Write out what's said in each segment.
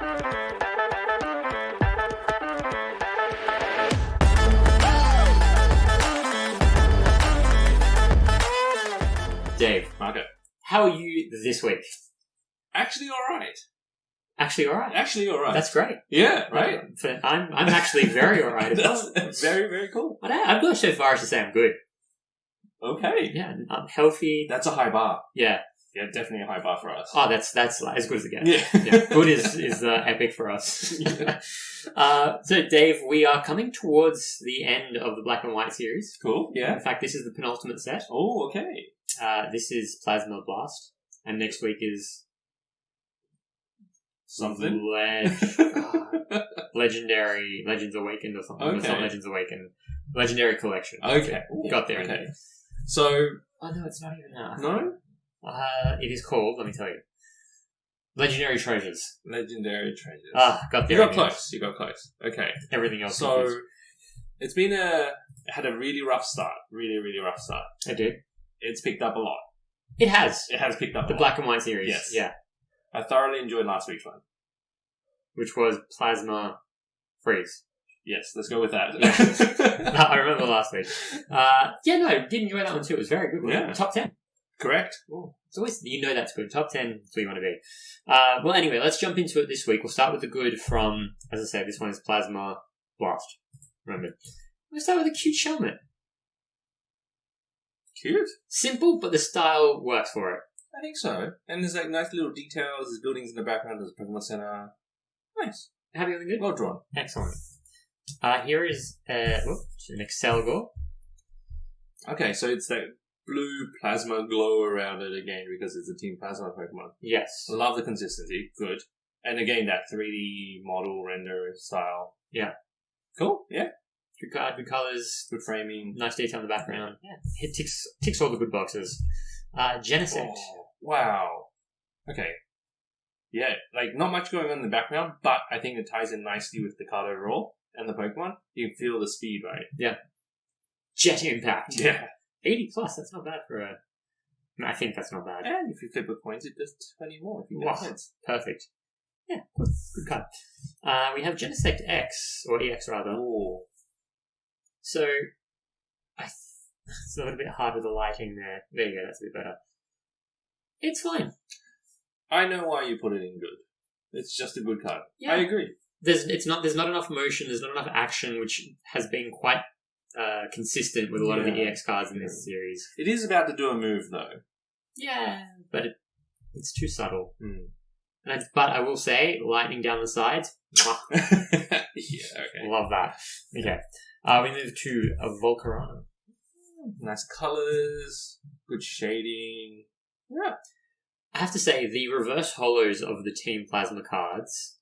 Dave, Marco. how are you this week? Actually alright. Actually alright. That's great. Yeah, right? I'm actually very alright. That's very, very cool. I'd go so far as to say I'm good. Okay. Yeah, I'm healthy. That's a high bar. Yeah. Yeah, definitely a high bar for us. Oh, that's like as good as it gets. Yeah. Good is epic for us. So, Dave, we are coming towards the end of the Black and White series. Cool, yeah. In fact, this is the penultimate set. Oh, okay. This is Plasma Blast. And next week is... Something? Legendary Legends Awakened or something. Okay. It's not Legends Awakened. Legendary Collection. Okay. Got there. Okay. So... Oh, no, it's not even that. No? It is called, let me tell you, Legendary Treasures. Legendary Treasures. Got there. You got close. Okay. Everything else. So, confused. it's been it had a really rough start. Really, really rough start. It did. It's picked up a lot. It has. It has picked up The a lot. Black and White series. Yes. Yeah. I thoroughly enjoyed last week's one. Which was Plasma Freeze. Yes, let's go with that. No, I remember last week. I did enjoy that one too. It was very good. Yeah. Top 10. Correct. Ooh. It's always, that's good. Top 10 is where you want to be. Well, anyway, let's jump into it this week. We'll start with the good from, as I said, this one is Plasma Blast. Remember. We'll start with a cute Shelmet. Cute. Simple, but the style works for it. I think so. And there's like nice little details. There's buildings in the background. There's a Pokemon Center. Nice. Happy with the good? Well drawn. Excellent. Here is an Excelgor. Okay, so it's that blue plasma glow around it again because it's a Team Plasma Pokemon. Yes. Love the consistency. Good. And again, that 3D model render style. Yeah. Cool. Yeah. Good card, good colours, Good framing. nice detail in the background. Yeah. It ticks all the good boxes. Genesect. Oh, wow. Okay. Yeah, like not much going on in the background, but I think it ties in nicely with the card overall and the Pokemon. You can feel the speed, right? Yeah. Jet Impact. Yeah. 80 plus, that's not bad for a... No, I think that's not bad. And if you flip a coins, it does 20 more. If you Wow. get points. Perfect. Yeah, good card. We have Genesect-EX, or EX rather. Oh. So, it's a little bit hard with the lighting there. There you go, that's a bit better. It's fine. I know why you put it in good. It's just a good card. Yeah. I agree. There's not enough motion, there's not enough action, which has been quite consistent with a lot of the EX cards in this series. It is about to do a move, though. Yeah, but it's too subtle. Mm. But I will say, lightning down the sides, mwah, Yeah, okay. love that. Okay. We move to a Volcarona. Nice colours, good shading. Yeah. I have to say, the reverse holos of the Team Plasma cards,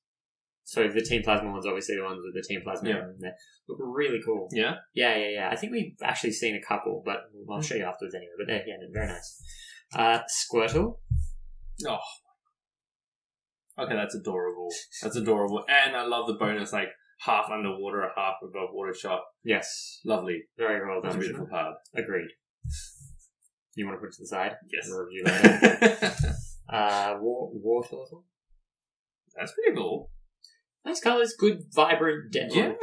so the Team Plasma ones, obviously the ones with the Team Plasma in there, look really cool. Yeah? Yeah. I think we've actually seen a couple, but I'll show you afterwards anyway. But they're very nice. Squirtle. Oh. Okay, that's adorable. And I love the bonus, like, half underwater, half above water shot. Yes. Lovely. Very well That's done. a beautiful card. Agreed. You want to put it to the side? Yes. We'll review later. War Turtle. That's pretty cool. Nice colours, good, vibrant, Yeah.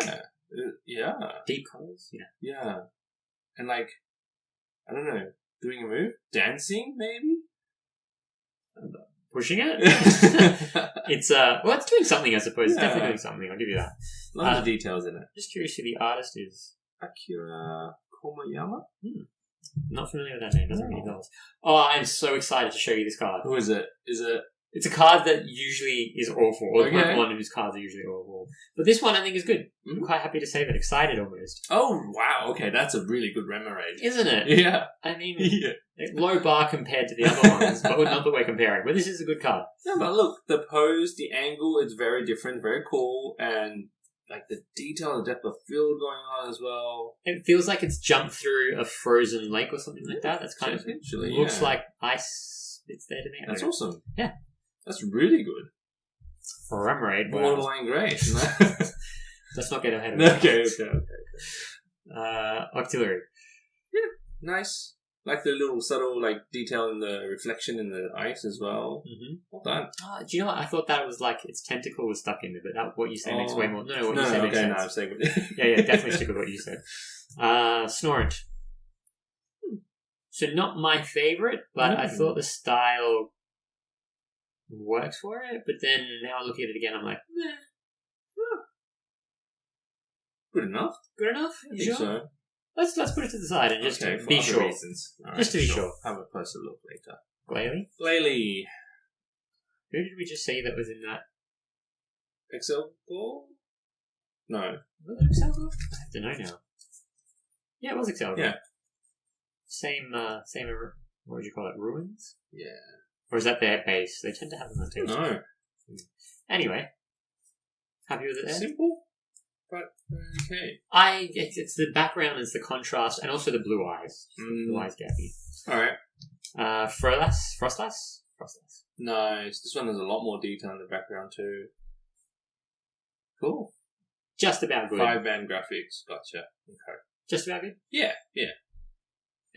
Yeah. Deep colours. Yeah. Yeah. And like, I don't know, doing a move? Dancing, maybe? Pushing it? It's it's doing something, I suppose. It's definitely doing something, I'll give you that. A lot of details in it. Just curious who the artist is. Akira Komayama? Not familiar with that name, doesn't ring any bells. Oh, I'm so excited to show you this card. Who is it? Is it? It's a card that usually is awful, or Okay. one whose cards are usually awful. But this one I think is good. I'm quite happy to say that. Excited almost. Oh, wow. Okay, that's a really good Remoraid. Isn't it? Yeah. I mean, Yeah. low bar compared to the other ones, but not that we're comparing. But this is a good card. Yeah, but look, the pose, the angle is very different, very cool, and like the detail, the depth of field going on as well. It feels like it's jumped through a frozen lake or something like that. That's kind of Essentially, looks like ice. It's there to me. I That's don't know. awesome. Yeah. That's really good. For Remoraid, wow. Borderline great. Let's not get ahead of Okay. Octillery. Nice. Like the little subtle detail in the reflection in the ice as well. Mm-hmm. Well done. Do you know what? I thought that was like its tentacle was stuck in there, but what you say makes way more. No, what No, you say makes okay, sense. no, I'm saying Yeah, definitely stick with what you said. Snorant. So not my favorite, but I thought the style works for it. But then now looking at it again, I'm like, Good enough. good enough. I You think sure? so. Let's put it to the side and just Okay, for be other sure. reasons. All Just to be sure. Have a closer look later. Glalie? Glalie. Who did we just see that was in that? Excel Gold? No. Was it Excalibur? I have to know now. Yeah, it was Excalibur. Yeah. Same, what would you call it? Ruins? Yeah. Or is that their base? They tend to have them on teams. No. Anyway. Happy with it there? Simple, but okay. It's the background, it's the contrast, and also the blue eyes. Blue eyes get me. Alright. Frostlass? Nice. This one has a lot more detail in the background too. Cool. Just about good. 5-band graphics. Gotcha. Okay. Just about good? Yeah.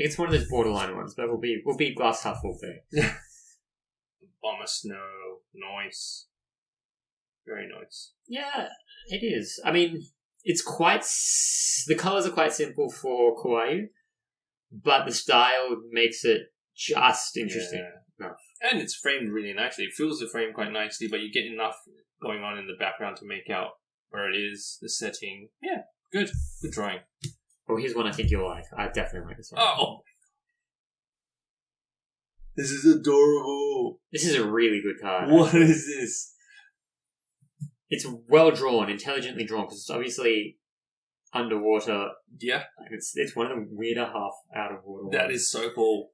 It's one of those borderline ones, but we'll be glass half full there. Bomber snow. Nice. Very nice. Yeah, it is. I mean, it's quite... the colours are quite simple for Kawaii, but the style makes it just interesting. Yeah. And it's framed really nicely. It fills the frame quite nicely, but you get enough going on in the background to make out where it is, the setting. Yeah, good. Good drawing. Oh, here's one I think you'll like. I definitely like this one. Oh! This is adorable. This is a really good card. What is this? It's well drawn, intelligently drawn, because it's obviously underwater. Yeah. It's one of the weirder half out of water ones. That is so cool.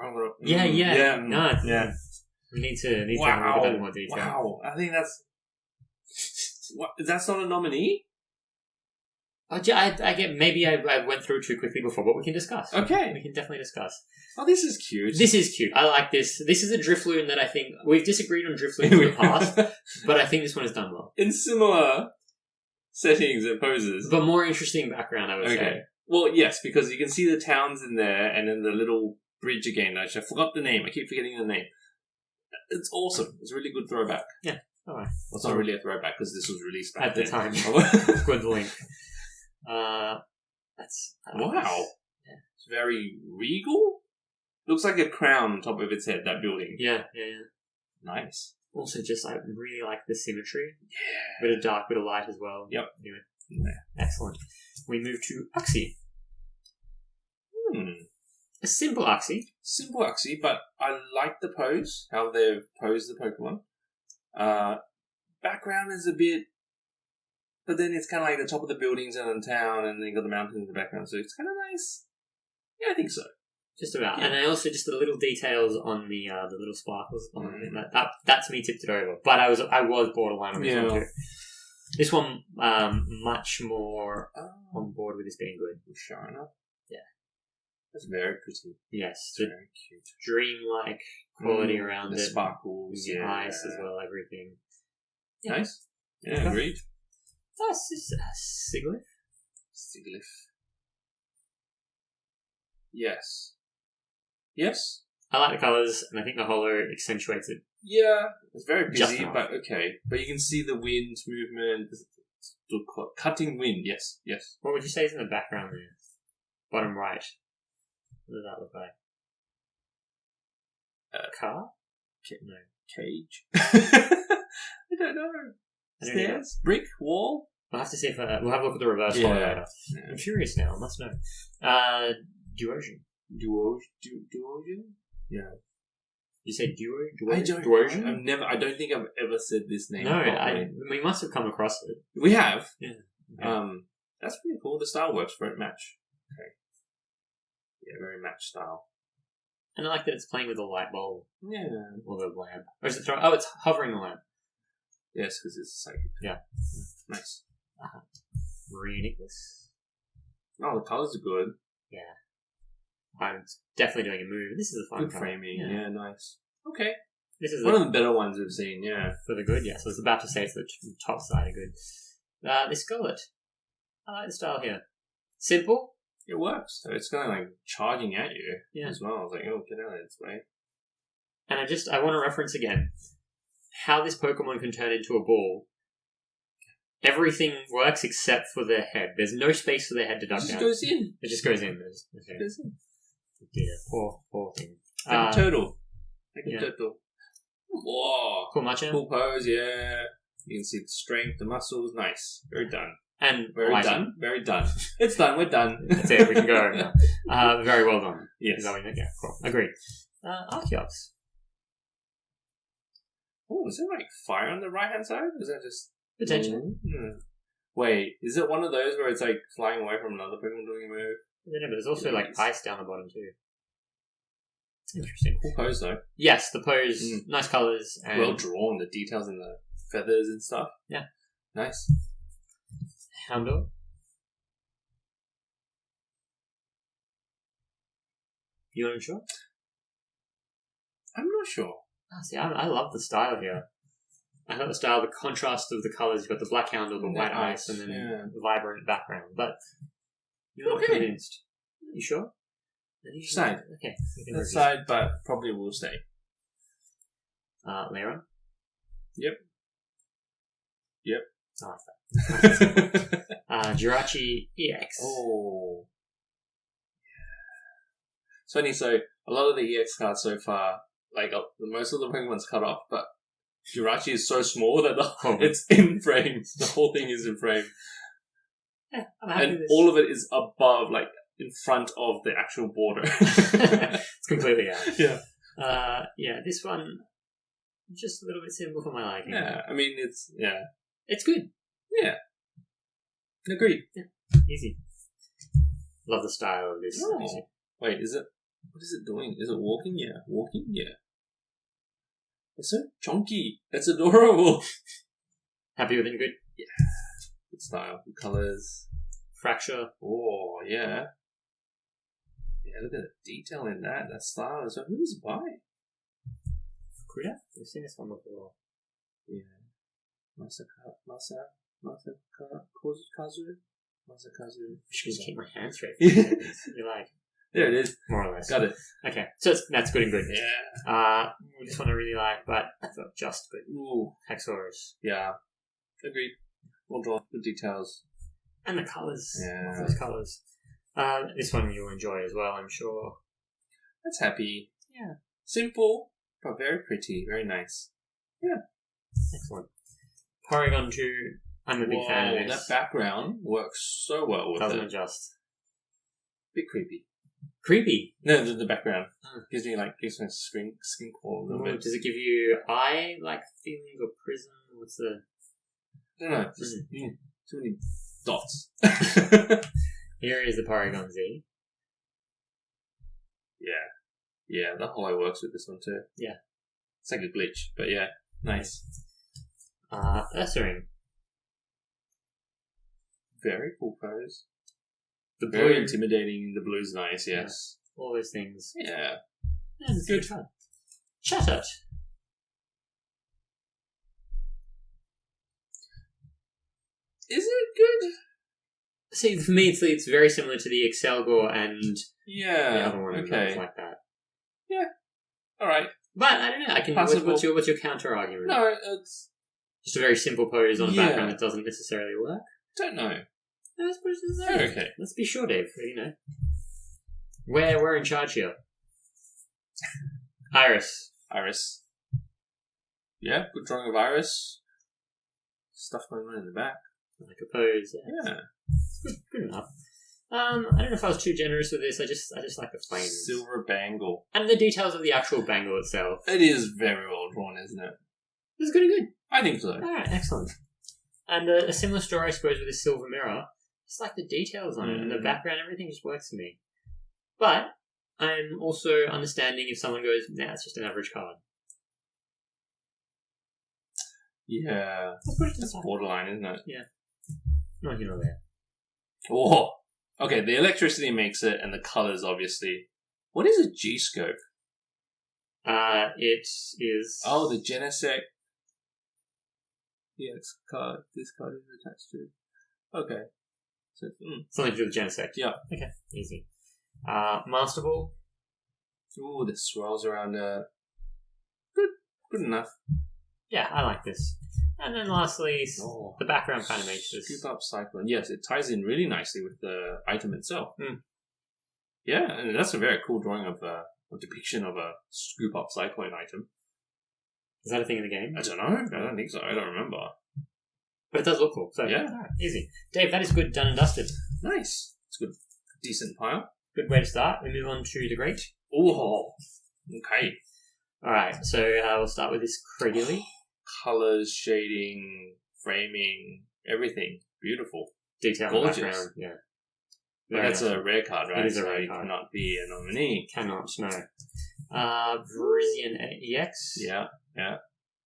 I'm gonna, Yeah. No, yeah. We need to have a look at that in more detail. Wow. I think that's... What? That's not a nominee? I get, maybe I went through too quickly before, but we can discuss. Okay. We can definitely discuss. Oh, this is cute. This is cute. I like this. This is a Drifloon that I think... We've disagreed on Drifloon in the past, but I think this one is done well. In similar settings and poses. But more interesting background, I would say. Well, yes, because you can see the towns in there, and then the little bridge again. I forgot the name. I keep forgetting the name. It's awesome. It's a really good throwback. Yeah. All right. Well, it's not really a throwback because this was released back at the then. time. Good link. That's wow. Yeah. It's very regal. Looks like a crown on top of its head. That building. Yeah. Nice. Also, just I really like the symmetry. Yeah. Bit of dark, bit of light as well. Yep. Anyway. Yeah. Excellent. We move to Uxie. Hmm. A simple Uxie. Simple Uxie, but I like the pose. How they've posed the Pokemon. Background is a bit, but then it's kind of like the top of the buildings and the town, and then you got the mountains in the background, so it's kind of nice. Yeah, I think so. Just about. Yeah. And I also just the little details on the little sparkles on it. That to me tipped it over. But I was borderline on this one too. This one much more on board with this being good. Shiner. Yeah. That's very pretty. Yes. Very cute. Dream-like quality around the it. sparkles. The ice as well, everything. Yeah. Nice. Yeah, agreed. That's just Siglif. Siglif. Yes. Yes? I like the colours, and I think the holo accentuates it. Yeah, it's very Just busy, enough. but okay. But you can see the wind movement, the cutting wind. Yes. What would you say is in the background there? Bottom right. What does that look like? Car? No. Cage. I don't know. Stairs, brick, wall. We'll have to see if we'll have a look at the reverse holo later. Yeah. I'm curious now. I must know. Duosion. Duosion? Yeah. You say I don't think I've ever said this name. No, properly. we must have come across it. We have. Yeah. Okay. That's pretty cool. The style works for it. Match. Okay. Yeah, very match style. And I like that it's playing with the light bulb. Yeah. Or the lamp. Or is it throwing... Oh, it's hovering the lamp. Yes, because it's psychic. Yeah. Nice. Maria Nicholas. Oh, the colours are good. Yeah. I'm definitely doing a move. This is a fun Good colour. framing. Yeah, nice. Okay. This is one of the better ones we've seen, yeah. For the good, yes. I was about to say it's the top side of good. This Gullet. I like the style here. Simple. it works. So it's kind of like charging at you as well. I was like, oh, get out of its way. And I want to reference again how this Pokemon can turn into a ball. Everything works except for their head. There's no space for their head to duck down. It just goes in. It just goes in. It goes in. Dear, poor thing. Like a turtle. Like a turtle. Whoa. Cool Machamp. Cool pose, yeah. You can see the strength, the muscles. Nice. Very done. And very done. Very done. It's done. We're done. That's it. We can go now. Very well done. Yes. Yeah, cool. Agreed. Archeops. Oh, is there like fire on the right hand side? Or is that just potentially? Wait, is it one of those where it's like flying away from another Pokemon doing a move? I don't know, but there's also like ice down the bottom too. Interesting. Cool pose though. Yes, the pose, nice colours. And well drawn, the details in the feathers and stuff. Yeah. Nice. Houndour. You unsure? I'm not sure. See, I love the style here. I love the style, the contrast of the colours. You've got the black Houndour, the white ice, and then the vibrant background. But you're not convinced. You sure? Side. Okay. That side, but probably will stay. Lera? Yep. Oh, that's that. Genesect-EX. Oh. It's funny, so a lot of the EX cards so far, like most of the Pokemon's cut off, but Jirachi is so small that it's in frame. The whole thing is in frame. Yeah, I'm happy and all of it is above, like, in front of the actual border. It's completely out. Yeah. This one, just a little bit simple for my liking. Yeah, I mean, it's good. Yeah. Agreed. Yeah. Easy. Love the style of this. Oh. Wait, what is it doing? Is it walking? Yeah. Walking? Yeah. It's so chunky. It's adorable. Happy with it? Good? Yeah. Good style. Good colours. Fracture. Oh, yeah. Yeah, look at the detail in that. That style is... Who's by? Kuda? We've seen this one before. Yeah. Masakazu? I should just keep my hands straight. You're like... There it is. More or less. Got it. Okay. So that's good and good. Yeah. This one I really like, but I thought just good. Ooh. Haxorus. Yeah. Agreed. Well drawn. Good details. And the colours. Yeah. Those colours. This one you'll enjoy as well, I'm sure. That's happy. Yeah. Simple, but very pretty. Very nice. Yeah. Excellent. Porygon 2, I'm a big fan of this. That background works so well with Doesn't it. adjust. Bit creepy. Creepy? No, the background. Gives me skin crawl a little bit. Does it give you eye-like feelings or prism? What's the... I don't know. Just too many dots. Here is the Porygon Z. Yeah, the holo works with this one too. Yeah. It's like a glitch, but yeah, nice. Ursaring. Very cool pose. The Very blue. intimidating. The blue's nice, yes. Yeah. All those things. Yeah. It's good fun. Chatot. Is it good? See, for me, it's very similar to the Excelgor and the other one. Okay. Like that. Yeah. All right. But I don't know. I can. What's your counter argument? No, it's just a very simple pose on a background that doesn't necessarily work. Don't know. Let's put it there. Okay. Let's be sure, Dave. You know, we're in charge here. Iris. Yeah, good drawing of Iris. Stuff going on in the back. Like a pose. Yeah. Good enough. I don't know if I was too generous with this. I just like the flames. Silver bangle. And the details of the actual bangle itself. It is very well drawn, isn't it? It's good and good. I think so. Alright, excellent. And a similar story, I suppose, with this silver mirror. It's like the details on it and the background, everything just works for me. But I'm also understanding if someone goes, nah, it's just an average card. Yeah. That's borderline, isn't it? Yeah. Not here nor there. Oh. Okay, the electricity makes it, and the colours, obviously. What is a G-scope? It is... Oh, the Genesect. EX card. This card is attached to. Okay. So, Something to do with Genesect. Yeah. Okay, easy. Master Ball. Ooh, the swirls around good enough. Yeah, I like this. And then lastly, the background kind of makes this. Scoop up cyclone. Yes, it ties in really nicely with the item itself. Mm. Yeah, and that's a very cool drawing of a depiction of a scoop up cyclone item. Is that a thing in the game? I don't know. I don't think so. I don't remember. But it does look cool. So, yeah. Right, easy. Dave, that is good, done and dusted. Nice. It's good. Decent pile. Good way to start. We move on to the Great. Oh, okay. Alright, so we'll start with this Cradily. Colors, shading, framing, everything. Beautiful. Detail Gorgeous. in the background. Yeah. But that's a rare card, right? It is a rare so card. Cannot be a nominee. Cannot, no. Virizion-EX. Yeah.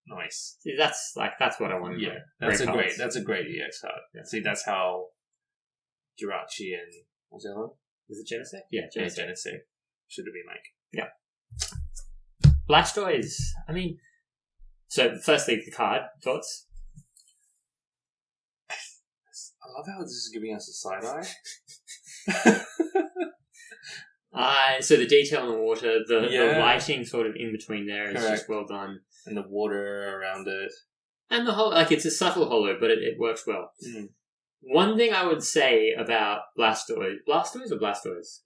Nice. See, that's what I want. Yeah, that's a great EX card. Yeah. See, that's how Jirachi and what's the other one? Is it Genesect? Yeah, Genesect should have been like. Yeah. Blastoise. I mean, so firstly, the card thoughts. I love how this is giving us a side eye. So the detail in the water, the lighting sort of in between there is Correct. just well done. And the water around it. And the whole, it's a subtle hollow, but it works well. Mm. One thing I would say about Blastoise or Blastoise? Blastoise.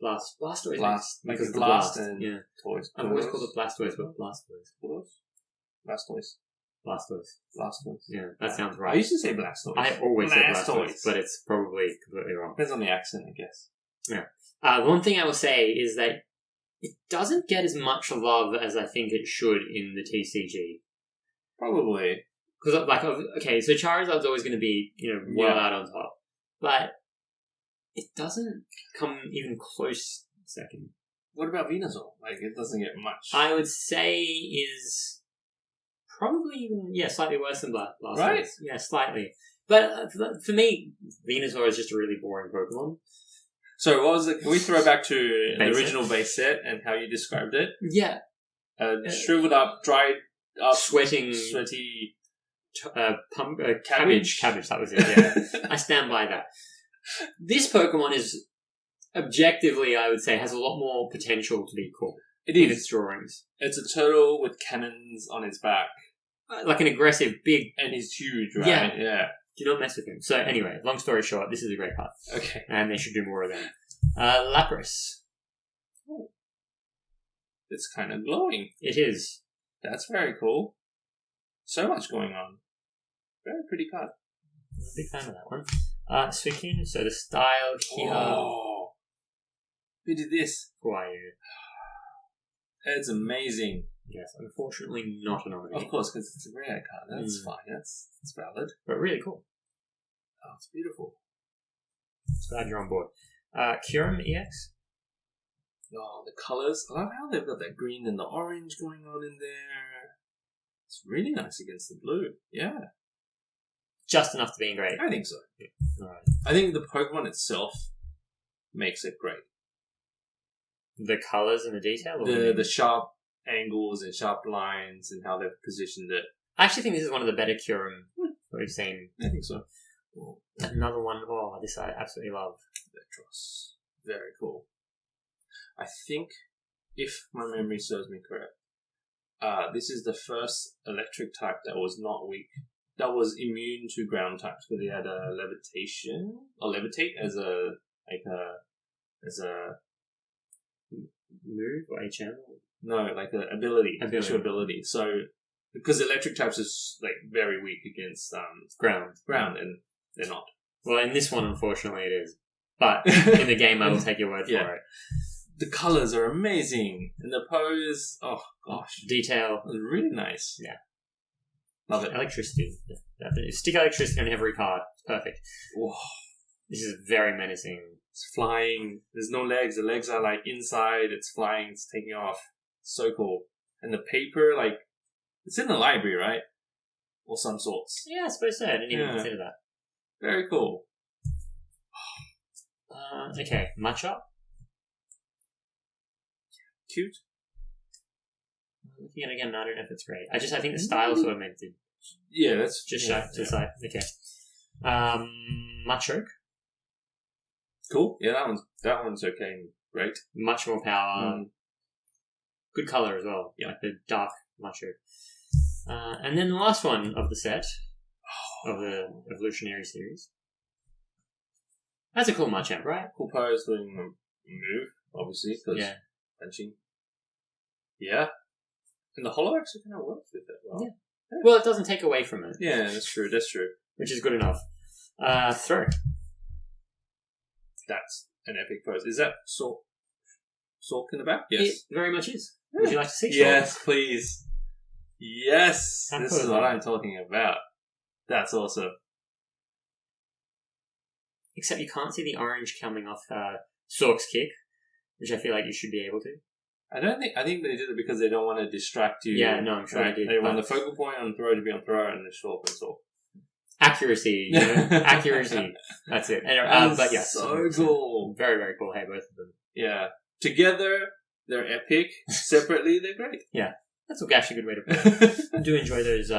Blast. Because Like the blast blast. and Yeah. toys. I've always called it Blastoise, but Blastoise. Blastoise. Yeah, that sounds I right. used to say Blastoise. I always say Blastoise, Blastoise. but it's probably completely wrong. Depends on the accent, I guess. One thing I will say is that it doesn't get as much love as I think it should in the TCG. Probably. Because, so Charizard's always going to be, well out on top. But it doesn't come even close second. What about Venusaur? Like, it doesn't get much. I would say is probably even, slightly worse than Blastoise. Right? Yeah, slightly. But for me, Venusaur is just a really boring Pokemon. So what was it? Can we throw back to the Base original base set and how you described it? Yeah. Shriveled up, dried up, Sweating. sweaty Cabbage, that was it, yeah. I stand by that. This Pokemon is, objectively, I would say, has a lot more potential to be cool. It in is. its drawings. It's a turtle with cannons on its back. Like an aggressive, big... And he's huge, right? Yeah. Do not mess with him. So anyway, long story short, this is a great card. Okay. And they should do more of them. Lapras. Oh. It's kind of glowing. It is. That's very cool. So much going on. Very pretty card. I'm a big fan of that one. Suicune, so the style here... Oh. Who did this? Who are you? It's amazing. Yes, unfortunately not a nominee. Of course, because it's a rare card. That's fine. That's valid. But really cool. Oh, it's beautiful. Glad you're on board. Kyurem-EX? Oh, the colours. I love how they've got that green and the orange going on in there. It's really nice against the blue. Yeah. Just enough to being great. I think so. Yeah. Alright. I think the Pokemon itself makes it great. The colours and the detail? The sharp angles and sharp lines and how they've positioned it. I actually think this is one of the better Kyurem that we've seen. I think so. Another one. Oh, this I absolutely love. Electros. Very cool. I think, if my memory serves me correct, this is the first electric type that was not weak. That was immune to ground types because he had a levitation or levitate as a move or HM. No, like an ability, special ability. So because electric types is like very weak against ground, and they're not. Well, in this one, unfortunately, it is. But in the game, I will take your word for it. The colors are amazing, and the pose. Oh gosh, detail is really nice. Yeah, love it. Electricity. Stick electricity on every card. Perfect. Whoa. This is very menacing. It's flying. There's no legs. The legs are like inside. It's flying. It's taking off. So cool. And the paper, like, it's in the library, right? Or some sorts. Yeah, I suppose so. I didn't even consider that. Very cool. Okay, Matchup. Cute. Looking at it again, I don't know if it's great. I think the style's sort of meant to. Yeah, that's just shy to the side. Okay. Machoke. Cool. Yeah, that one's okay. Great. Much more power. Good color as well. Yeah. Like the dark macho. And then the last one of the set of the evolutionary series. That's a cool Machamp, right? Cool pose doing a move, obviously, because punching. Yeah. And the holo actually kind of works with it well. Yeah. Well, it doesn't take away from it. Yeah, that's true. Which is good enough. Throw. That's an epic pose. Is that Sork in the back? Yes. It very much is. Yeah. Would you like to see Sork? Yes, please. Yes! How This cool is what I'm talking about. That's awesome. Except you can't see the orange coming off Sork's kick, which I feel like you should be able to. I think they did it because they don't want to distract you. Yeah, no, I'm sure right? they did. They want the focal point on throw to be on throw and the Sork and Sork. Accuracy, you know? Accuracy. That's it. But yeah, so cool. Very, very cool. Hey, both of them. Yeah. Together, they're epic. Separately, they're great. Yeah. That's actually a good way to put it. I do enjoy those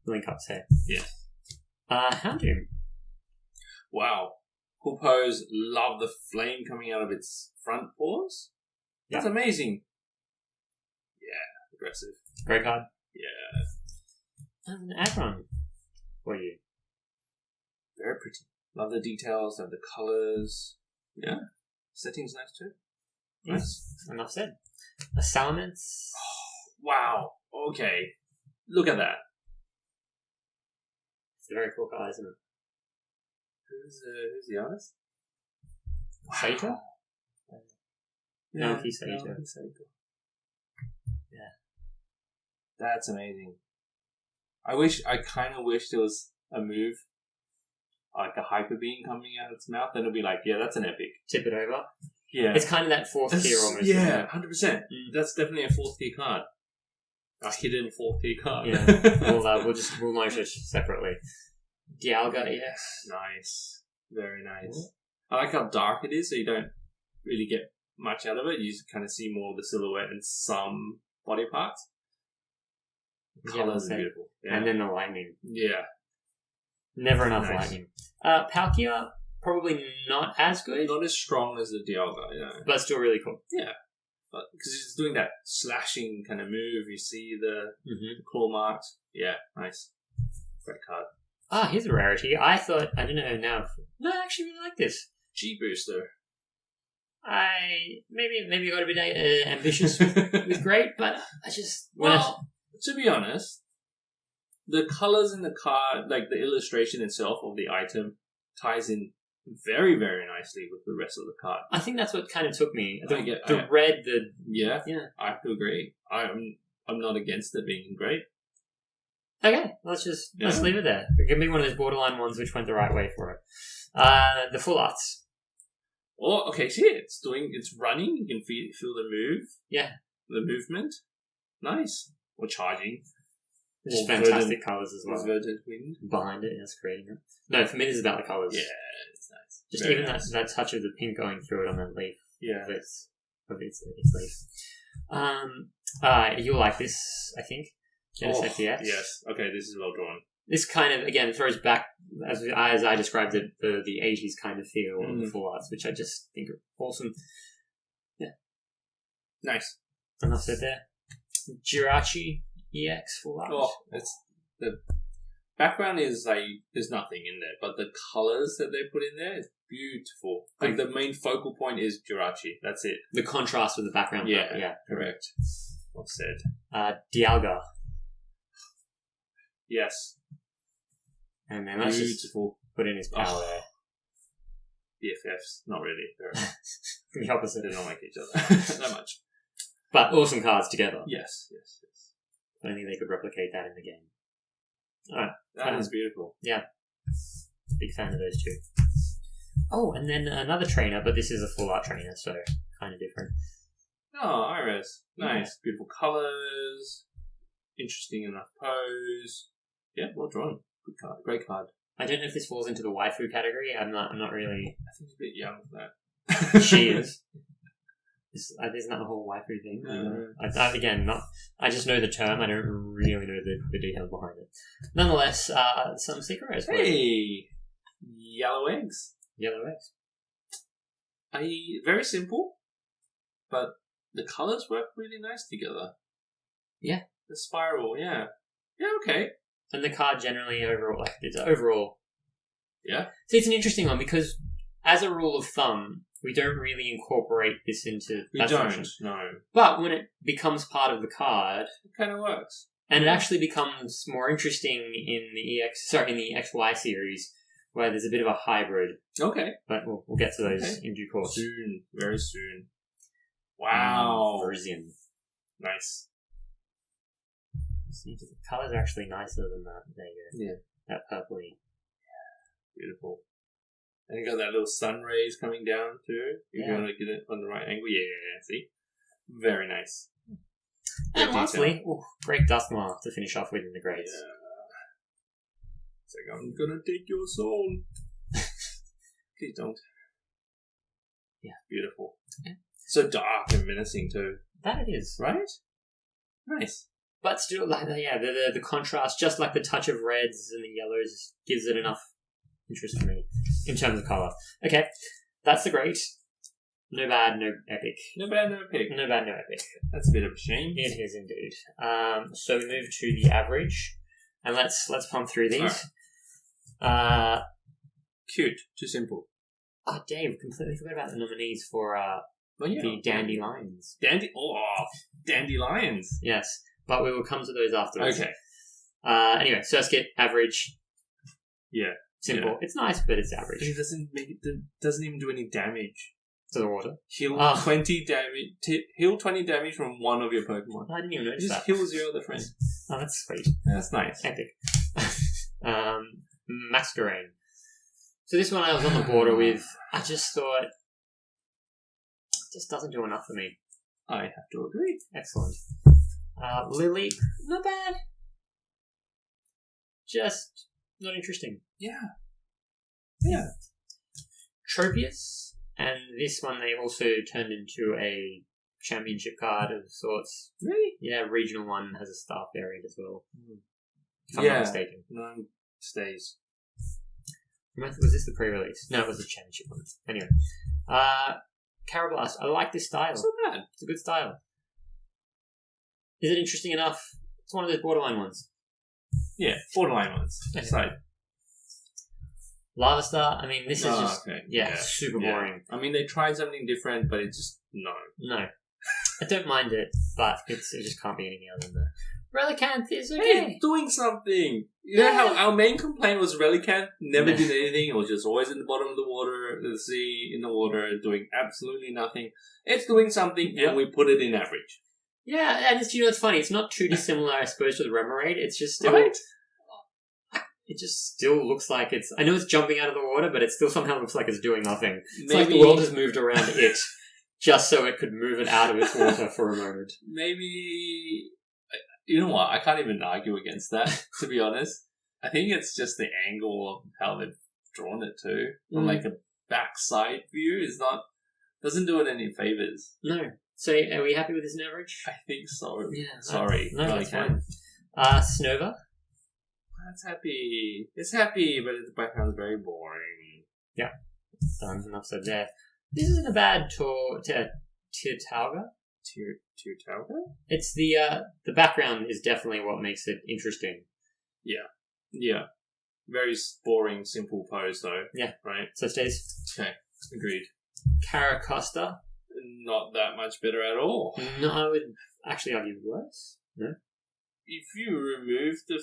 link ups here. Yeah. Houndoom. Wow. Cool pose. Love the flame coming out of its front paws. That's amazing. Yeah. Aggressive. Great card. Yeah. And an Aggron for you. Very pretty. Love the details, love the colours. Yeah. Setting's nice too. Nice. Enough said. A Salamence. Wow. Okay. Look at that. It's a very cool card, isn't it? Who's the artist? Saito? Yeah. Naoki Saito. Yeah. That's amazing. I kind of wish there was a move, like a hyper beam coming out of its mouth, then it'll be like, yeah, that's an epic. Tip it over. Yeah. It's kind of that fourth tier almost. Yeah, 100%. That's definitely a fourth tier card. A hidden fourth tier card. Yeah. We'll note it separately. Dialga-EX. Nice. Very nice. I like how dark it is, so you don't really get much out of it. You just kind of see more of the silhouette and some body parts. The colours are beautiful. Yeah. And then the lightning. Yeah. Never enough lightning. Palkia, probably not as good. Not as strong as the Dialga, yeah. But still really cool. Yeah. But because it's doing that slashing kind of move, you see the claw marks. Yeah, nice. Great card. Here's a rarity. I don't know now. No, I actually really like this. G-Booster. Maybe got a bit ambitious with great, but I just... to be honest, the colours in the card, like the illustration itself of the item, ties in very, very nicely with the rest of the card. I think that's what kind of took me. The red, Yeah, I have to agree. I'm not against it being great. Okay, let's leave it there. It can be one of those borderline ones which went the right way for it. The full arts. Oh, okay, see it. It's running. You can feel the move. Yeah. The movement. Nice. Or charging. Just fantastic colours as well. Verdant wind. Behind it, that's creating it. No, for me this is about the colours. Yeah, it's nice. Just very even nice. that touch of the pink going through it on that leaf. Yeah. Of its leaf. You'll like this, I think. Genesect-EX. Yes. Okay, this is well drawn. This kind of, again, throws back, as I described it, the 80s kind of feel of the full arts, which I just think are awesome. Yeah. Nice. Enough said there. Jirachi-EX full art. Oh, the background is like, there's nothing in there, but the colours that they put in there is beautiful. Like, the main focal point is Jirachi. That's it. The contrast with the background. Yeah, correct. Well said. Dialga. Yes. And then let's just put in his power there. BFFs, not really. They're the opposite. They don't like each other that much. But awesome cards together. Yes. I don't think they could replicate that in the game. Alright. That is beautiful. Yeah. Big fan of those two. Oh, and then another trainer, but this is a full art trainer, so kind of different. Oh, Iris. Nice. Yeah. Beautiful colours. Interesting enough pose. Yeah, well drawn. Good card. Great card. I don't know if this falls into the waifu category. I'm not really... I think it's a bit young for that. She is. There's not a whole waifu thing. I just know the term. I don't really know the details behind it. Nonetheless, some secrets. Hey! Yellow eggs. Yellow eggs. Very simple, but the colors work really nice together. Yeah. The spiral, yeah. Yeah, okay. And the card generally overall, it's overall. Yeah. So it's an interesting one because, as a rule of thumb, we don't really incorporate this into. We don't, no. But when it becomes part of the card, it kind of works, and it actually becomes more interesting in the XY series, where there's a bit of a hybrid. Okay. But we'll get to those in due course. Soon, very soon. Wow. Parisian. Nice. The colours are actually nicer than that. There you go. Yeah. That purpley. Beautiful. And you got that little sun rays coming down too. You're going to get it on the right angle. Yeah, see? Very nice. And lastly, great Duskmar to finish off with in the grades. Yeah. It's like, I'm going to take your soul. Please don't. Yeah. Beautiful. Yeah. So dark and menacing too. That it is. Right? Nice. But still, the contrast, just like the touch of reds and the yellows, gives it enough interest for me in terms of colour. Okay, that's the great. No bad, no epic. No bad, no epic. No bad, no epic. That's a bit of a shame. It is indeed. So we move to the average, and let's pump through these. Right. Cute. Too simple. Oh, Dave, completely forgot about the nominees for the Dandelions. Dandelions. Yes, but we will come to those afterwards. Okay. Anyway, so let's get average. Yeah. Simple. Yeah. It's nice, but it's average. But it doesn't even do any damage to the water. Heal 20 damage. Heal 20 damage from one of your Pokemon. I didn't even notice that. Just heals your other friend. Oh, that's sweet. That's nice. Epic. Masquerain. So this one I was on the border with. I just thought it just doesn't do enough for me. I have to agree. Excellent. Lily, not bad. Just not interesting. Yeah. Tropius, and this one they also turned into a championship card of sorts. Really? Yeah, regional one has a staff variant as well. If I'm not mistaken. No, stays. Was this the pre-release? No, it was the championship one. Anyway. Carablast. I like this style. It's not bad. It's a good style. Is it interesting enough? It's one of those borderline ones. Yeah, borderline ones. Okay. So, Lava Star, I mean, this is just... Okay. Yeah, super boring. I mean, they tried something different, but it's just... No. I don't mind it, but it just can't be anything other than that. Relicanth is okay. Hey, it's doing something. You know how our main complaint was Relicanth never did anything. It was just always in the bottom of the water, the sea, in the water, doing absolutely nothing. It's doing something, and we put it in average. Yeah, and it's funny. It's not too dissimilar, I suppose, to the Remoraid. It's just still... Right? It just still looks like it's... I know it's jumping out of the water, but it still somehow looks like it's doing nothing. It's like the world has moved around it just so it could move it out of its water for a moment. Maybe... You know what? I can't even argue against that, to be honest. I think it's just the angle of how they've drawn it too. From like a backside view is not... Doesn't do it any favours. No. So, are we happy with this in average? I think so. Yeah. Sorry. No, that's fine. Snova? That's happy. It's happy, but the background's very boring. Yeah. Enough said there. This isn't a bad Tirtauga. Tirtauga? It's the background is definitely what makes it interesting. Yeah. Very boring, simple pose though. Yeah. Right? So stays. Okay. Agreed. Caracosta. Not that much better at all. No, I would actually argue worse. No? If you remove the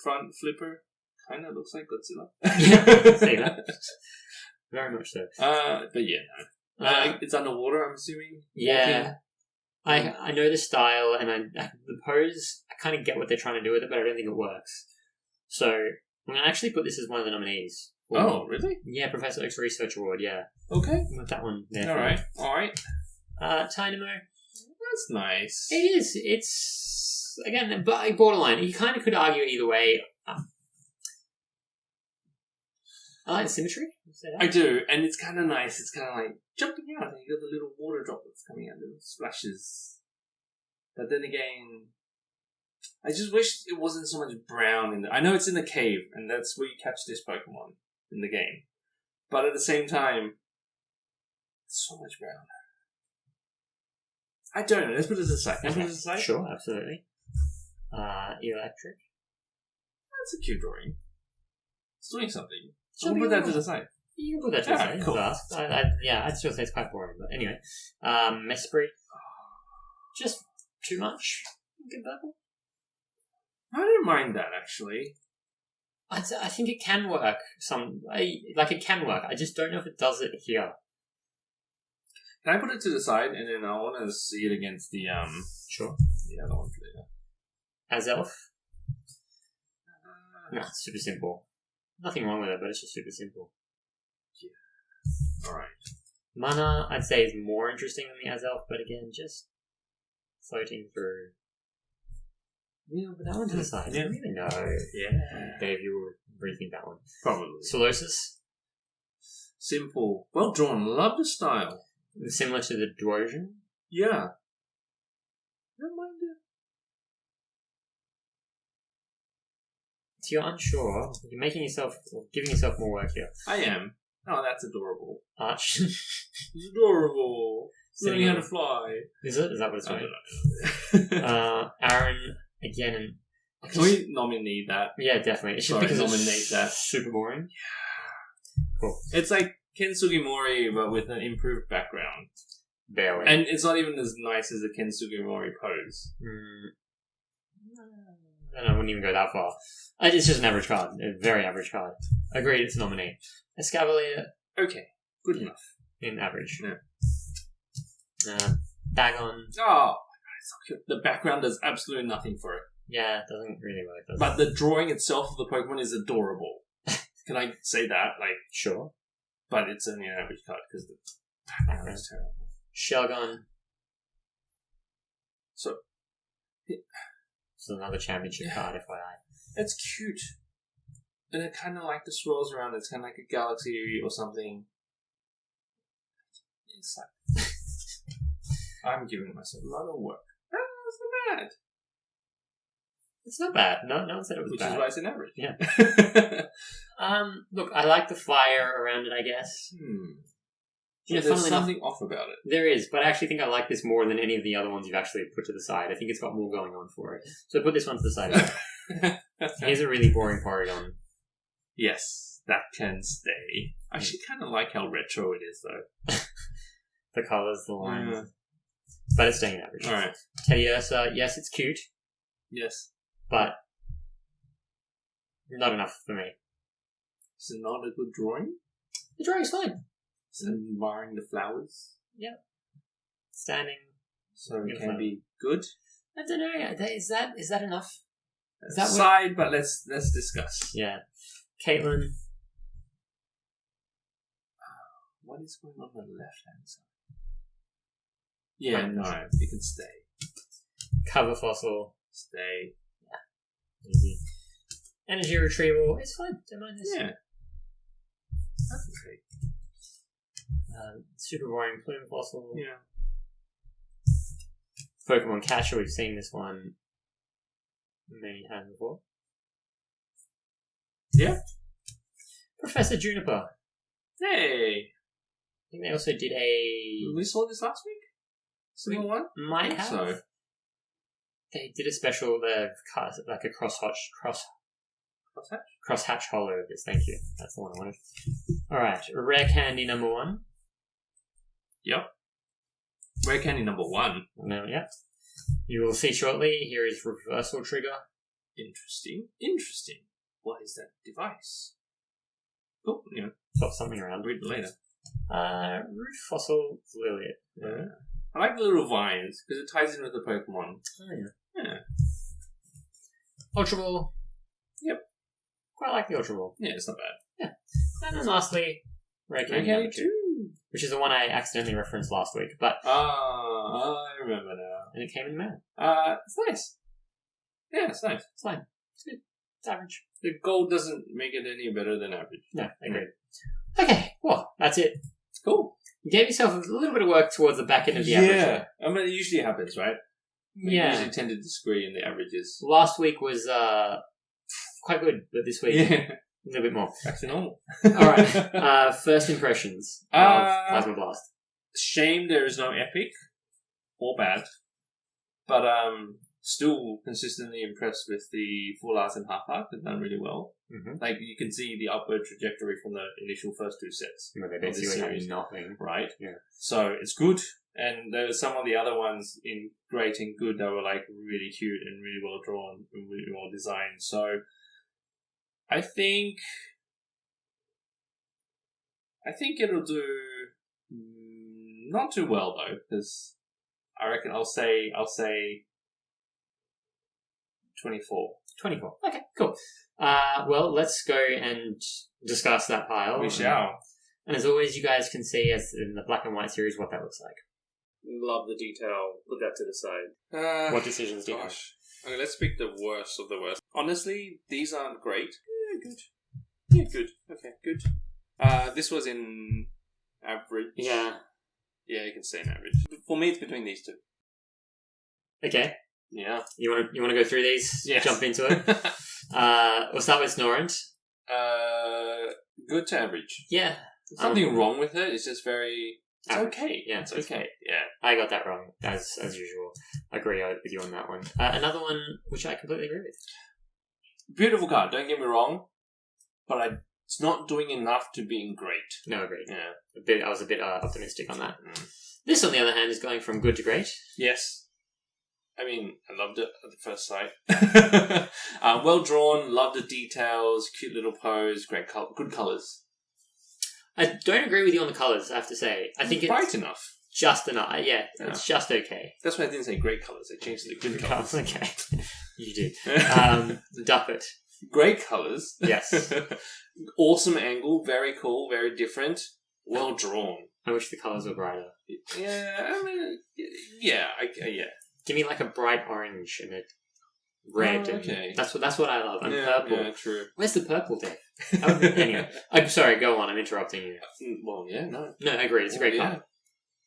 front flipper, kind of looks like Godzilla. Yeah, say that. Very much so. But yeah, no. It's underwater, I'm assuming. Yeah. I know the style, and the pose, I kind of get what they're trying to do with it, but I don't think it works. So, I'm going to actually put this as one of the nominees. Oh, really? Yeah, Professor Oak's Research Award, yeah. Okay. With that one there. Alright. Tynamo. That's nice. It is. It's, again, borderline. You kind of could argue either way. I like the symmetry. I do, and it's kind of nice. It's kind of like jumping out, and you got the little water droplets coming out, little splashes. But then again, I just wish it wasn't so much brown in I know it's in the cave, and that's where you catch this Pokemon in the game. But at the same time, So much brown. I don't know. Let's put it aside. Can I put it aside? Sure, absolutely. Electric. That's a cute drawing. It's doing something. Something I'll put that to the side. You can put that to the side. Cool. I'd still say it's quite boring, but anyway. Mesprit. Just too much. Good purple. I don't mind that, actually. I think it can work. It can work. I just don't know if it does it here. Can I put it to the side, and then I want to see it against the Sure. the other one later. As elf. No, it's super simple. Nothing wrong with it, but it's just super simple. Yeah. All right. Mana, I'd say, is more interesting than the as elf, but again, just floating through. Yeah, but that one to the side. Yeah. Really no. Yeah. Dave, you were rethink that one. Probably. Solosis. Simple. Well drawn. Love the style. Similar to the Dwarven. Yeah. Don't mind it. So you're unsure. You're giving yourself more work here. I am. Oh, that's adorable. Arch. It's adorable. Learning how to fly. Is it? Is that what it's doing? Aaron, again. And Can we nominate that? Yeah, definitely. It's just because nominate it's that. super boring. Yeah. Cool. It's like Ken Sugimori, but with an improved background. Barely. And it's not even as nice as the Ken Sugimori pose. I wouldn't even go that far. It's just an average card. A very average card. Agreed, it's a nominee. Escavalier. Okay. Good enough. In average. Yeah. Dagon. Oh, my God, it's so cute. The background does absolutely nothing for it. Yeah, it doesn't really work, does But the drawing itself of the Pokemon is adorable. Can I say that? Sure. But it's only an average card because the background is terrible. Shelgon. So, It's another championship card, FYI. it's cute. And it kind of like the swirls around. It's kind of like a galaxy or something. It's like... I'm giving myself a lot of work. That's not bad. It's not bad. No one said it was Which bad. is why it's an average. Yeah. Look, I like the fire around it, I guess. There's something off about it. There is, but I actually think I like this more than any of the other ones you've actually put to the side. I think it's got more going on for it. So put this one to the side. Here's a really boring Porygon. Yes, that can stay. I actually kind of like how retro it is, though. The colours, the lines. Yeah. But it's staying average. Alright. Teddiursa, yes, it's cute, Yes. but not enough for me. Is it not a good drawing? The drawing's fine. Is it admiring the flowers? Yep. Standing. So it can be good? I don't know. Is that enough? Is that Side, but let's discuss. Yeah. Caitlin. What is going on the left-hand side? Yeah, no, it can stay. Cover Fossil. Stay. Yeah. Easy. Energy Retrieval. It's fine. Don't mind this. Yeah. That's okay. Super boring Plume Fossil. Yeah. Pokemon Catcher. We've seen this one many times before. Yeah. Professor Juniper. Hey! I think they also did a... We saw this last week? Single one? Might have. So. They did a special, like a crosshatch holo of this. Thank you. That's the one I wanted. Alright, Rare Candy number 1. Yep. Rare Candy number 1. No, yeah. You will see shortly. Here is Reversal Trigger. Interesting. What is that device? Oh, yeah. Swap something around. Read it later. Root Fossil Liliot. Yeah. I like the little vines because it ties in with the Pokemon. Oh, yeah. Yeah. Ultra Ball. Yep. Quite like the Ultra Ball. Yeah, it's not bad. Yeah. And then lastly, Rare Candy number 2. Which is the one I accidentally referenced last week. But I remember now. And it came in the mail. It's nice. Yeah, it's nice. It's fine. It's good. It's average. The gold doesn't make it any better than average. No, agreed. Okay, well, that's it. It's cool. You gave yourself a little bit of work towards the back end of the average. Yeah. I mean, it usually happens, right? We Yeah. usually tend to disagree in the averages. Last week was quite good, but this week a little bit more. Back to normal. Alright, first impressions of Plasma Blast. shame there is no epic or bad, but still consistently impressed with the full art and half art. They've done really well. Mm-hmm. Like, you can see the upward trajectory from the initial first 2 sets. Well, they basically had nothing. Right? Yeah. So it's good. And there were some of the other ones in great and good that were like really cute and really well drawn and really well designed. So I think it'll do not too well though, because I reckon I'll say 24. 24. Okay, cool. Well, let's go and discuss that pile. We shall. And as always, you guys can see as in the black and white series what that looks like. Love the detail. Put that to the side. What decisions do you have? Okay, let's pick the worst of the worst. Honestly, these aren't great. Yeah, good. Yeah, good. Okay, good. This was in average. Yeah. Yeah, you can say an average. For me, it's between these two. Okay. Yeah. You want to go through these? Yes. Jump into it. We'll start with Snorant. Good to average. Yeah. There's nothing wrong with it. It's just very. It's average. okay. Yeah, it's okay. Yeah. I got that wrong as usual. I agree with you on that one. Another one which I completely agree with. Beautiful card. Don't get me wrong, but it's not doing enough to being great. No, agreed. Yeah. I was a bit optimistic on that. This, on the other hand, is going from good to great. Yes. I mean, I loved it at the first sight. Well drawn, love the details, cute little pose, good colours. I don't agree with you on the colours, I have to say. I think it's bright enough. Just enough. Yeah, it's just okay. That's why I didn't say great colours. I changed it to good colours. Okay. You did. Duppet. Great colours. Yes. Awesome angle, very cool, very different, well drawn. I wish the colours were brighter. Yeah, I mean, yeah. Give me like a bright orange and a red. Oh, okay. And that's what I love. And purple. Yeah, true. Where's the purple, Dave? Anyway, I'm sorry. Go on. I'm interrupting you. Well, yeah, no. No, I agree. It's a great colour.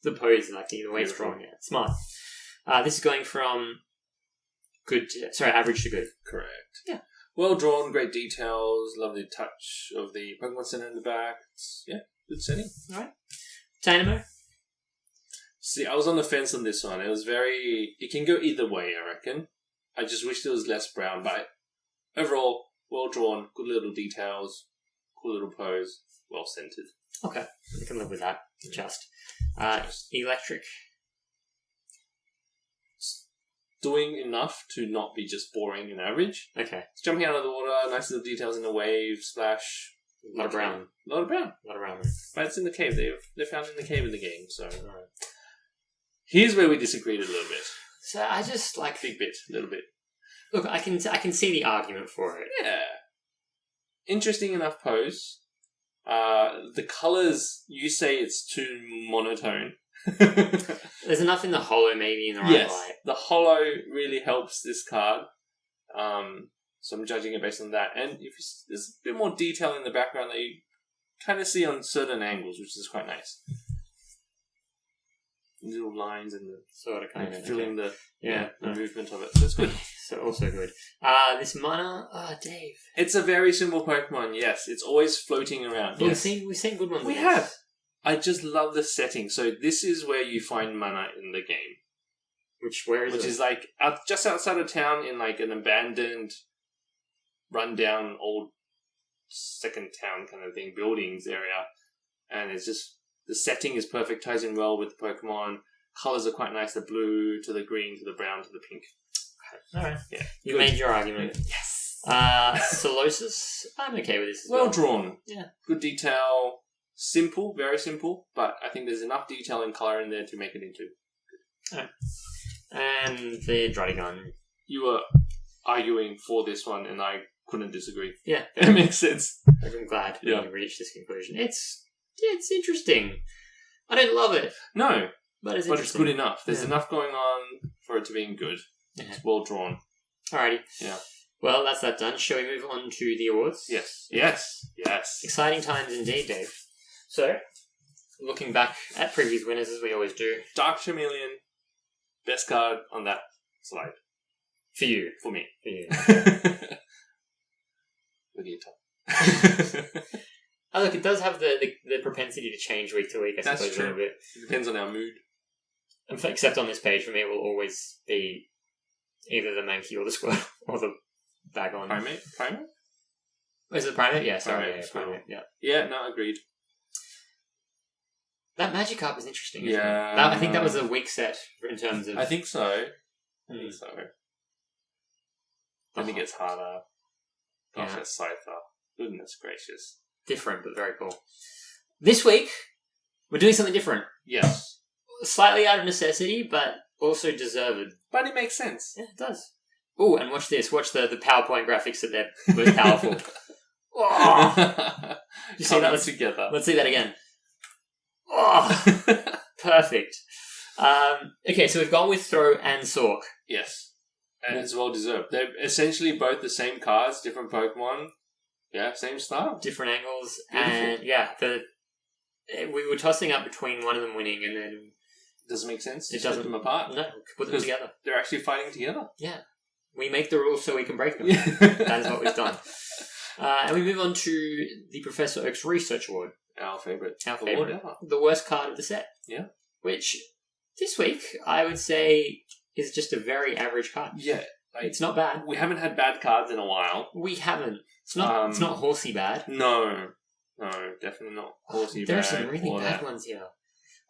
The pose, like the way it's drawn. Yeah, smart. This is going from average to good. Correct. Yeah. Well drawn, great details. Love the touch of the Pokemon Center in the back. Good setting. All right. Dynamo. See, I was on the fence on this one. It can go either way, I reckon. I just wish there was less brown, but overall, well drawn, good little details, cool little pose, well centered. Okay, I can live with that. Just. Electric. Doing enough to not be just boring and average. Okay. It's jumping out of the water, nice little details in the wave, splash. A lot of brown. A lot of brown. But it's in the cave. They're found in the cave in the game, so. Right. Here's where we disagreed a little bit. So I just like big bit, little bit. Look, I can see the argument for it. Yeah. Interesting enough pose. The colours, you say it's too monotone. There's enough in the holo, maybe in the right light. The holo really helps this card. So I'm judging it based on that. And there's a bit more detail in the background that you kind of see on certain angles, which is quite nice. Little lines and the sort of kind of filling the movement of it. So it's good. So also good. This mana, Dave. It's a very simple Pokemon. Yes, it's always floating around. Well, yes. We've seen good ones. We have. I just love the setting. So this is where you find mana in the game. Which is like just outside of town in like an abandoned, rundown old second town kind of thing, buildings area, and it's just. The setting is perfect, ties in well with the Pokemon. Colours are quite nice, the blue to the green to the brown to the pink. Okay. Alright. Yeah. You made your argument. Yes. Solosis, I'm okay with this as well drawn. Yeah. Good detail. Simple, very simple, but I think there's enough detail and colour in there to make it into good. Alright. And the Druddigon. You were arguing for this one and I couldn't disagree. Yeah. That makes sense. I'm glad we reached this conclusion. It's interesting. I don't love it. No. But it's good enough. There's enough going on for it to be good. Yeah. It's well drawn. Alrighty. Yeah. Well, that's that done. Shall we move on to the awards? Yes. Exciting times indeed, Dave. So, looking back at previous winners as we always do. Dark Chameleon. Best card on that slide. For you. For me. For you. What do you talk? Oh, look, it does have the propensity to change week to week, I That's suppose, true. a little bit. It depends on our mood. Except on this page, for me, it will always be either the Mankey or the Squirtle or the Bagon. Primate? Is it Primate? Yeah, sorry. Primate, Primate, yeah. Yeah, no, agreed. That Magikarp is interesting, isn't Yeah. it? I think that was a weak set in terms of... I think so. Then it gets harder. Gosh, Yeah. that's Cypher. Goodness gracious. Different, but very cool. This week, we're doing something different. Yes. Slightly out of necessity, but also deserved. But it makes sense. Yeah, it does. Oh, and watch this. Watch the PowerPoint graphics that they're most powerful. Oh! You see that? Let's see that again. Oh! Perfect. Okay, so we've gone with Throw and Sork. Yes. And it's well deserved. They're essentially both the same cards, different Pokemon. Yeah, same style. Different angles. Beautiful. And yeah, we were tossing up between one of them winning and then... Doesn't make sense to It split doesn't. them apart. No, put them together. They're actually fighting together. Yeah. We make the rules so we can break them. Yeah. That is what we've done. And we move on to the Professor Oak's Research Award. Our favourite. Our award favourite. ever. The worst card of the set. Yeah. Which, this week, I would say is just a very average card. Yeah. It's not bad. We haven't had bad cards in a while. We haven't. It's not horsey bad. No, definitely not horsey There bad. are some really or bad that. ones here.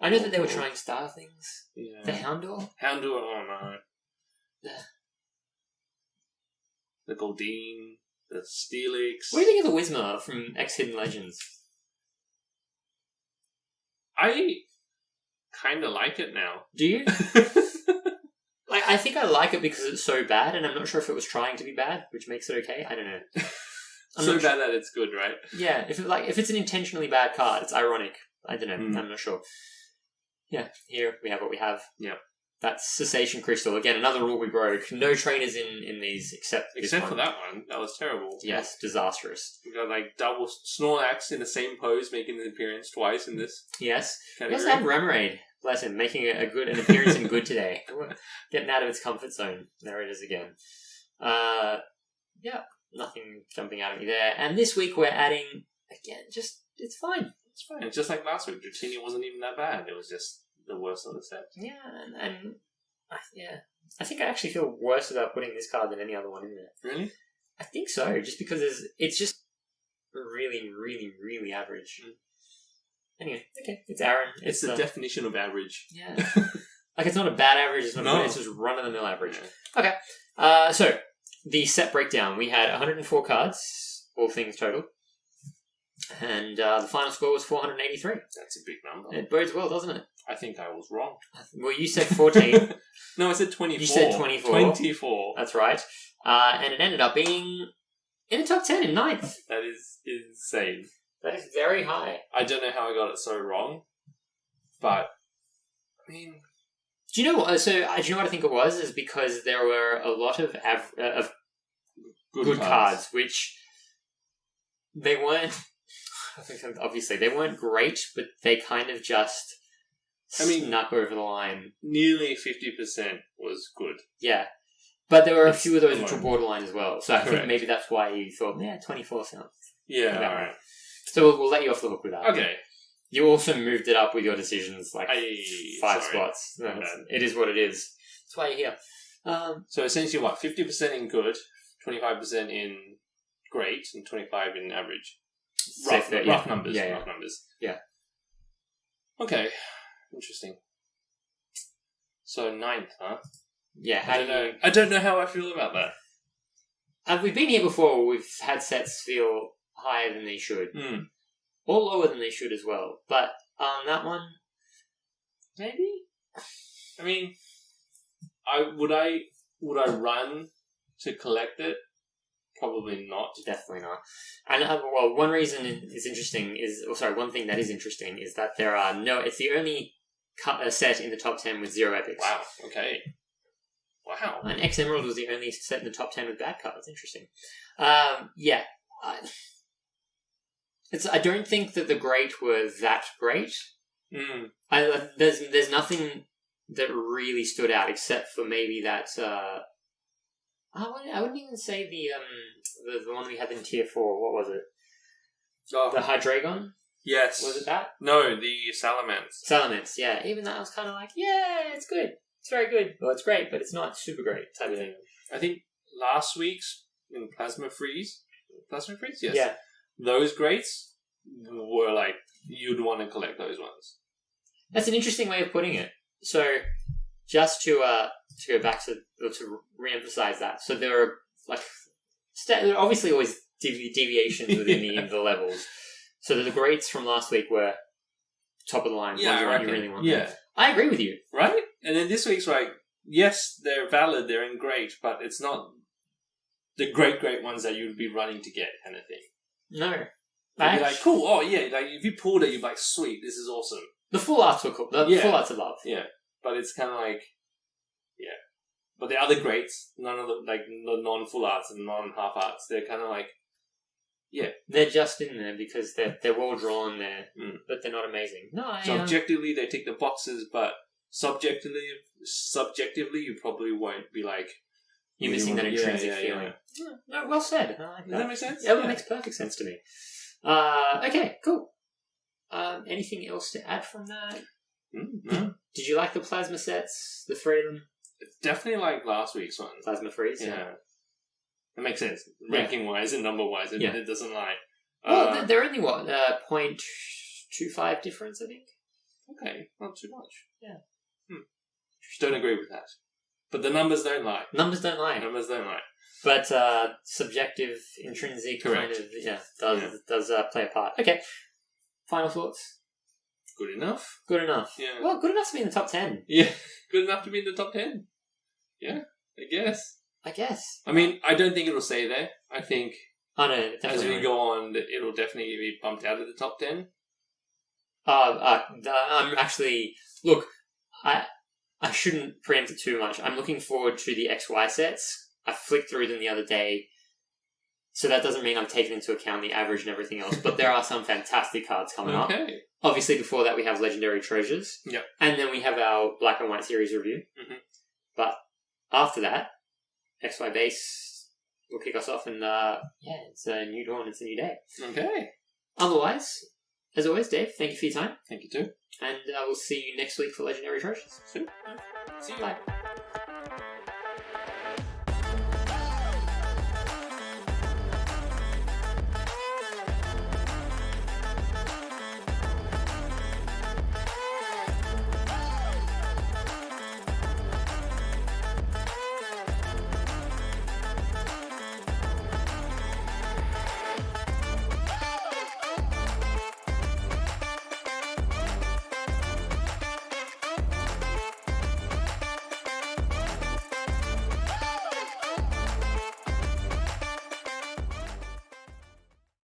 I know that they were trying star things. Yeah. The Houndour? Houndour, oh no. Yeah. The Goldeen, the Steelix. What do you think of the Whismur from X Hidden Legends? I kind of like it now. Do you? I think I like it because it's so bad, and I'm not sure if it was trying to be bad, which makes it okay. I don't know. So bad that it's good, right? Yeah, if it's an intentionally bad card, it's ironic. I don't know. I'm not sure. Yeah, here we have what we have. Yeah. That's Cessation Crystal. Again, another rule we broke. No trainers in these except for that one. That was terrible. Yes, disastrous. We got like double Snorlax in the same pose, making an appearance twice in this Yes. category. We also have Remoraid. Bless him, making an appearance in good today. Getting out of its comfort zone. There it is again. Yeah, nothing jumping out at me there. And this week we're adding, again, it's fine. It's fine. It's just like last week. Dratini wasn't even that bad. It was just the worst of the set. Yeah, and yeah. I think I actually feel worse about putting this card than any other one in there. Really? I think so, just because it's just really, really, really average. Anyway, okay, it's Aaron. It's the definition of average. Yeah. Like, it's not a bad average, it's not No. good, it's just run-of-the-mill average. Yeah. Okay, so, the set breakdown. We had 104 cards, all things total. And the final score was 483. That's a big number. It bodes well, doesn't it? I think I was wrong. Well, you said 14. No, I said 24. You said 24. 24. That's right. And it ended up being in the top 10 in 9th. That is insane. That is very high. I don't know how I got it so wrong, but I mean, Do you know what? Do you know what I think it was? Is because there were a lot of good cards, which they weren't. Obviously, they weren't great, but they kind of just snuck over the line. Nearly 50% was good. Yeah, but there were a few of those which were borderline as well. So I think Correct. maybe that's why you thought, 24 sounds. Yeah, about alright. So we'll let you off the hook with that. Okay. You also moved it up with your decisions, like 5 sorry. spots. No, My bad. it is what it is. That's why you're here. So essentially, what? 50% in good, 25% in great, and 25% in average. Rough numbers. Yeah, Rough numbers. Yeah. Okay. Interesting. So 9th, huh? Yeah. I don't know how I feel about that. We've been here before. We've had sets feel higher than they should, or lower than they should as well. But on that one, maybe. I mean, would I run to collect it? Probably not. Definitely not. And well, one reason is interesting one thing that is interesting is that there are it's the only set in the top 10 with 0 epics. Wow. Okay. Wow. And X Emerald was the only set in the top 10 with bad cards. Interesting. Yeah. I don't think that the great were that great. There's nothing that really stood out except for maybe that. I wouldn't even say the one we had in tier 4. What was it? Oh, The Hydreigon? yes. Was it that? No, the Salamence. Salamence, yeah. Even that was kind of like, yeah, it's good. It's very good. Well, it's great, but it's not super great type of thing. I think last week's in Plasma Freeze, yes. Yeah. Those greats were like, you'd want to collect those ones. That's an interesting way of putting it. So, just to go back to re-emphasize that. So there are like there are obviously always deviations within the levels. So the greats from last week were top of the line. Yeah, ones you really want. Yeah, I agree with you. right. And then this week's like, yes, they're valid, they're in great, but it's not the great ones that you'd be running to get, kind of thing. No, You'd be like, cool. Oh yeah, like if you pulled it, you'd be like, sweet, this is awesome. the full arts were cool. The full arts above. Yeah, but it's kind of like, yeah. But the other greats, none of the the non-full arts and non-half arts, they're kind of like, yeah, they're just in there because they're well drawn there, but they're not amazing. No, so objectively they tick the boxes, but subjectively, you probably won't be like you're missing that intrinsic feeling. Yeah. No, well said. I like Does that make sense? Yeah, it makes perfect sense to me. Okay, cool. Anything else to add from that? No. Did you like the plasma sets? The three of them? It's definitely like last week's one. Plasma freeze? Yeah. It makes sense. Ranking-wise and number-wise, it doesn't lie. Well, they're only, 0.25 difference, I think? Okay, not too much. Yeah. Don't agree with that. But the numbers don't lie. Numbers don't lie. But subjective, intrinsic Correct. kind of, does play a part. Okay. Final thoughts? Good enough. Good enough. Yeah. Well, good enough to be in the top 10. Yeah, good enough to be in the top 10. Yeah, I guess. I mean, I don't think it'll stay there. I think no, definitely as we go on, it'll definitely be bumped out of the top 10. I'm actually... Look, I shouldn't preempt it too much. I'm looking forward to the XY sets. I flicked through them the other day, so that doesn't mean I've taken into account the average and everything else, but there are some fantastic cards coming up. Obviously, before that, we have Legendary Treasures. Yep. And then we have our Black and White Series review. Mm-hmm. But after that, XY Base will kick us off, and it's a new dawn, it's a new day. Okay. Otherwise, as always, Dave, thank you for your time. Thank you too. And we'll see you next week for Legendary Treasures. See you. Bye.